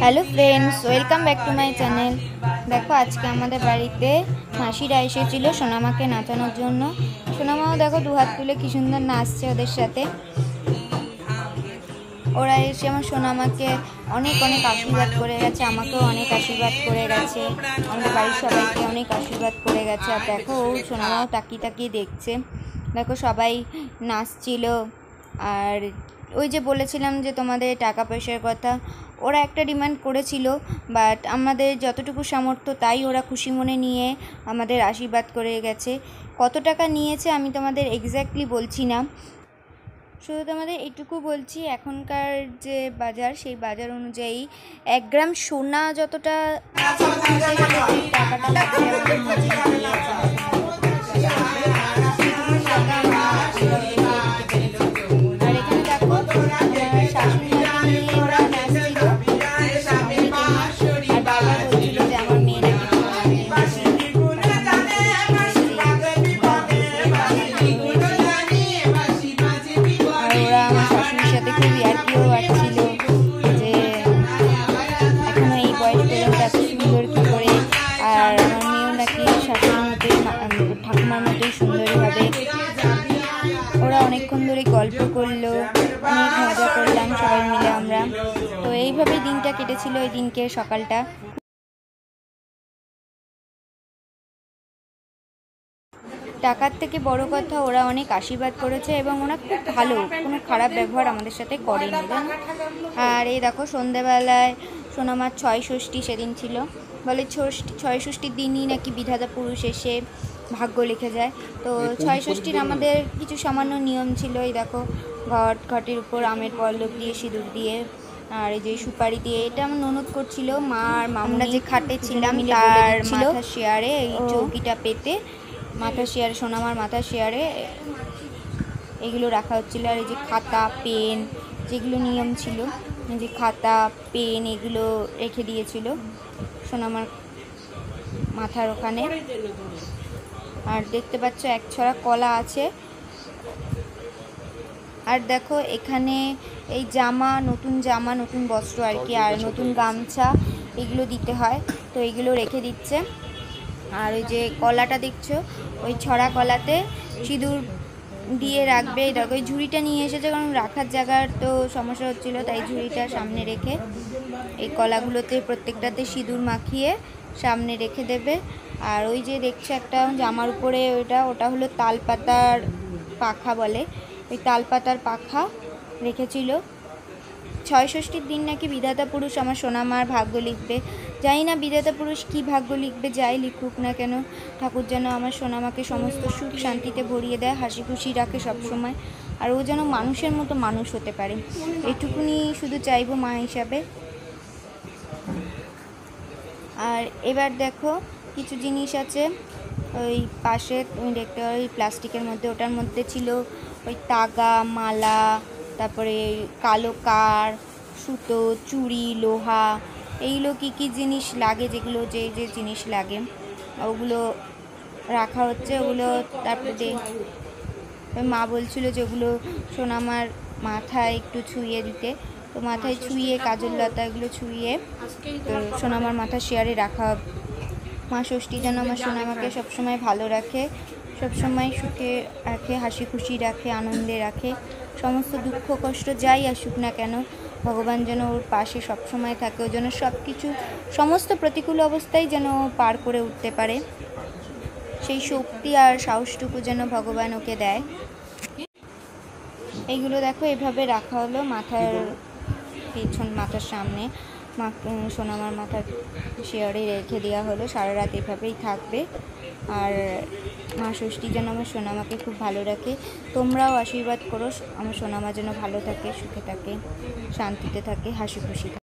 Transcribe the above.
Hello friends, welcome back to my channel. দেখো আজকে আমাদের বাড়িতে মাসিরা এসেছিল সোনামাকে নাচানোর জন্য। সোনামাও দেখো দুহাত তুলে কি সুন্দর নাচছে ওদের সাথে। ওরা এসে আমার সোনামাকে অনেক অনেক আশীর্বাদ করে গেছে, আমাকেও অনেক আশীর্বাদ করে গেছে, আমাদের বাড়ির সবাইকে অনেক আশীর্বাদ করে গেছে। আর দেখো ও সোনামাও তাকিয়ে তাকিয়ে দেখছে। দেখো সবাই নাচছিল। আর ওই যে বলেছিলাম যে তোমাদের টাকা পয়সার কথা, ওরা একটা ডিমান্ড করেছিল, বাট আমাদের যতটুকু সামর্থ্য তাই ওরা খুশি মনে নিয়ে আমাদের আশীর্বাদ করে গেছে। কত টাকা নিয়েছে আমি তোমাদের এক্স্যাক্টলি বলছি না, শুধু তোমাদের এইটুকু বলছি এখনকার যে বাজার, সেই বাজার অনুযায়ী 1 গ্রাম সোনা যতটা টাকাটা লাগবে খুব ইয়ার্কিও আসছিল যে এখনো এই বয়স পর্যন্ত এত সুন্দর কী করে, আর আমার মেয়েও নাকি শাশুড়ির মতোই ঠাকুমার মতোই সুন্দরী হবে। ওরা অনেকক্ষণ ধরে গল্প করলো, অনেক মজা করলাম সবাই মিলে আমরা। তো এইভাবেই দিনটা কেটেছিল, এই দিনকে সকালটা। টাকার থেকে বড় কথা ওরা অনেক আশীর্বাদ করেছে এবং ওরা খুব ভালো, কোনো খারাপ ব্যবহার আমাদের সাথে করেনি। আর এই দেখো সন্ধেবেলায় সোনামার 6 ষষ্ঠী সেদিন ছিল, বলে 6 ষষ্ঠীর দিনই নাকি বিধাতা পুরুষ এসে ভাগ্য লিখে যায়। তো 6 ষষ্ঠীর আমাদের কিছু সামান্য নিয়ম ছিল। এই দেখো ঘটের উপর আমের পল্লব দিয়ে, সিঁদুর দিয়ে, আর এই যে সুপারি দিয়ে, এটা আমার ননদ করছিল। মা আর আমরা যে খাটে ছিলাম তার মাথার শেয়ারে এই চৌকিটা পেতে মাথা শেয়ারে, সোনামার মাথা শেয়ারে এগুলো রাখা হচ্ছিলো। আর এই যে খাতা পেন যেগুলো নিয়ম ছিল, যে খাতা পেন এগুলো রেখে দিয়েছিল সোনামার মাথার ওখানে। আর দেখতে পাচ্ছ 1 ছড়া কলা আছে। আর দেখো এখানে এই জামা, নতুন জামা, নতুন বস্ত্র আর কি, আর নতুন গামছা এগুলো দিতে হয়, তো এগুলো রেখে দিচ্ছে। আর ওই যে কলাটা দেখছো, ওই ছড়া কলাতে সিঁদুর দিয়ে রাখবে। দেখো ওই ঝুড়িটা নিয়ে এসেছে, কারণ রাখার জায়গার তো সমস্যা হচ্ছিলো, তাই ঝুড়িটা সামনে রেখে এই কলাগুলোতে প্রত্যেকটাতে সিঁদুর মাখিয়ে সামনে রেখে দেবে। আর ওই যে দেখছো একটা জামার উপরে ওটা হলো তালপাতার পাখা বলে, ওই তালপাতার পাখা রেখেছিল। 6 ষষ্ঠীর দিন নাকি বিধাতা পুরুষ আমার সোনামার ভাগ্য লিখবে। জানি না বিধাতা পুরুষ কী ভাগ্য লিখবে, যাই লিখুক না কেন, ঠাকুর যেন আমার সোনামাকে সমস্ত সুখ শান্তিতে ভরিয়ে দেয়, হাসি খুশি রাখে সবসময়, আর ও যেন মানুষের মতো মানুষ হতে পারে, এটুকুনি শুধু চাইবো মা হিসাবে। আর এবার দেখো কিছু জিনিস আছে ওই পাশে, তুমি দেখতে পারো ওই প্লাস্টিকের মধ্যে, ওটার মধ্যে ছিল ওই তাগা, মালা, তারপরে কালো কার, সুতো, চুড়ি, লোহা, এইগুলো কী জিনিস লাগে, যেগুলো যে যে জিনিস লাগে ওগুলো রাখা হচ্ছে। ওগুলো তারপরে মা বলছিল যে ওগুলো সোনামার মাথায় একটু ছুঁয়ে দিতে, তো মাথায় ছুঁয়ে কাজল লতা এগুলো ছুঁয়ে তো সোনামার মাথা শেয়ারে রাখা। মা ষষ্ঠী যেন আমার সোনামাকে সবসময় ভালো রাখে, সবসময় সুখে রাখে, হাসি খুশি রাখে, আনন্দে রাখে, সমস্ত দুঃখ কষ্ট যাই আসুক না কেন ভগবান যেন ওর পাশে সবসময় থাকে, ও যেন সব কিছু, সমস্ত প্রতিকূল অবস্থায় যেন পার করে উঠতে পারে, সেই শক্তি আর সাহসটুকু যেন ভগবান ওকে দেয়। এইগুলো দেখো এভাবে রাখা হলো মাথার পেছন, মাথার সামনে সোনামার মাথার শেয়ারে রেখে দেওয়া হলো, সারা রাত এভাবেই থাকবে। আর মা ষষ্ঠী যেন আমার সোনামাকে খুব ভালো রাখে। তোমরাও আশীর্বাদ করো আমার সোনামা যেন ভালো থাকে, সুখে থাকে, শান্তিতে থাকে, হাসি খুশি থাকে।